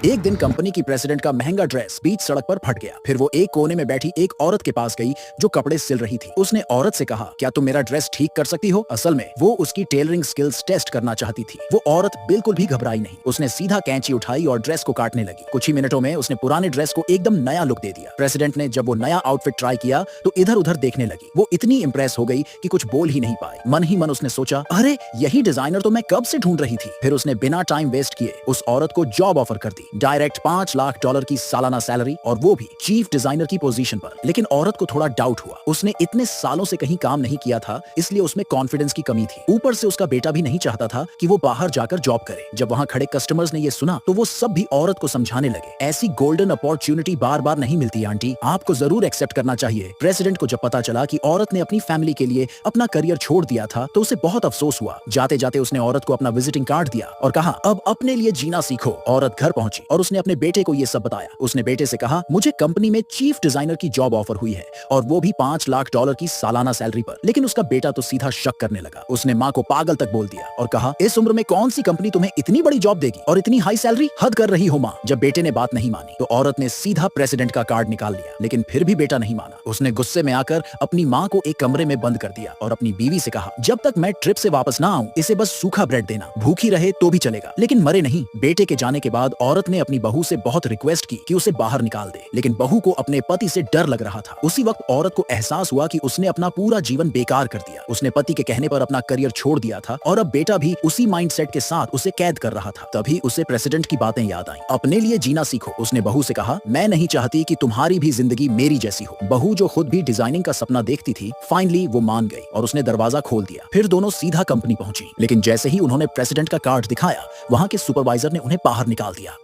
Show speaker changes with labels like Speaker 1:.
Speaker 1: एक दिन कंपनी की प्रेसिडेंट का महंगा ड्रेस बीच सड़क पर फट गया। फिर वो एक कोने में बैठी एक औरत के पास गई जो कपड़े सिल रही थी। उसने औरत से कहा, क्या तुम मेरा ड्रेस ठीक कर सकती हो? असल में वो उसकी टेलरिंग स्किल्स टेस्ट करना चाहती थी। वो औरत बिल्कुल भी घबराई नहीं। उसने सीधा कैंची उठाई और ड्रेस को काटने लगी। कुछ ही मिनटों में उसने पुराने ड्रेस को एकदम नया लुक दे दिया। प्रेसिडेंट ने जब वो नया आउटफिट ट्राई किया तो इधर उधर देखने लगी। वो इतनी इंप्रेस हो गई कि कुछ बोल ही नहीं पाई। मन ही मन उसने सोचा, अरे यही डिजाइनर तो मैं कब से ढूंढ रही थी। फिर उसने बिना टाइम वेस्ट किए उस औरत को जॉब ऑफर कर दी। डायरेक्ट $5 लाख की सालाना सैलरी, और वो भी चीफ डिजाइनर की पोजीशन पर। लेकिन औरत को थोड़ा डाउट हुआ। उसने इतने सालों से कहीं काम नहीं किया था, इसलिए उसमें कॉन्फिडेंस की कमी थी। ऊपर से उसका बेटा भी नहीं चाहता था कि वो बाहर जाकर जॉब करे। जब वहां खड़े कस्टमर्स ने ये सुना तो वो सब भी औरत को समझाने लगे, ऐसी गोल्डन अपॉर्चुनिटी बार बार नहीं मिलती आंटी, आपको जरूर एक्सेप्ट करना चाहिए। प्रेसिडेंट को जब पता चला कि औरत ने अपनी फैमिली के लिए अपना करियर छोड़ दिया था तो उसे बहुत अफसोस हुआ। जाते जाते उसने औरत को अपना विजिटिंग कार्ड दिया और कहा, अब अपने लिए जीना सीखो। औरत घर पहुंची और उसने अपने बेटे को ये सब बताया। उसने बेटे से कहा, मुझे कंपनी में चीफ डिजाइनर की जॉब ऑफर हुई है और वो भी $5 लाख की सालाना सैलरी पर। लेकिन उसका बेटा तो सीधा शक करने लगा। उसने माँ को पागल तक बोल दिया और कहा, इस उम्र में कौन सी कंपनी तुम्हें इतनी बड़ी जॉब देगी और इतनी हाई सैलरी? हद कर रही हो माँ। जब बेटे ने बात नहीं मानी तो औरत ने सीधा प्रेसिडेंट का कार्ड निकाल लिया। लेकिन फिर भी बेटा नहीं माना। उसने गुस्से में आकर अपनी माँ को एक कमरे में बंद कर दिया और अपनी बीवी से कहा, जब तक मैं ट्रिप से वापस ना आऊं इसे बस सूखा ब्रेड देना, भूखी रहे तो भी चलेगा लेकिन मरे नहीं। बेटे के जाने के बाद औरत ने अपनी बहू से बहुत रिक्वेस्ट की कि उसे बाहर निकाल दे, लेकिन बहू को अपने पति से डर लग रहा था। उसी वक्त औरत को एहसास हुआ कि उसने अपना पूरा जीवन बेकार कर दिया। उसने पति के कहने पर अपना करियर छोड़ दिया था और अब बेटा भी उसी माइंडसेट के साथ उसे कैद कर रहा था। तभी उसे प्रेसिडेंट की बातें याद आईं। अपने लिए जीना सीखो। उसने बहू से कहा, मैं नहीं चाहती कि तुम्हारी भी जिंदगी मेरी जैसी हो। बहू जो खुद भी डिजाइनिंग का सपना देखती थी, फाइनली वो मान गई और उसने दरवाजा खोल दिया। फिर दोनों सीधा कंपनी पहुंची। लेकिन जैसे ही उन्होंने प्रेसिडेंट का कार्ड दिखाया, वहां के सुपरवाइजर ने उन्हें बाहर निकाल दिया।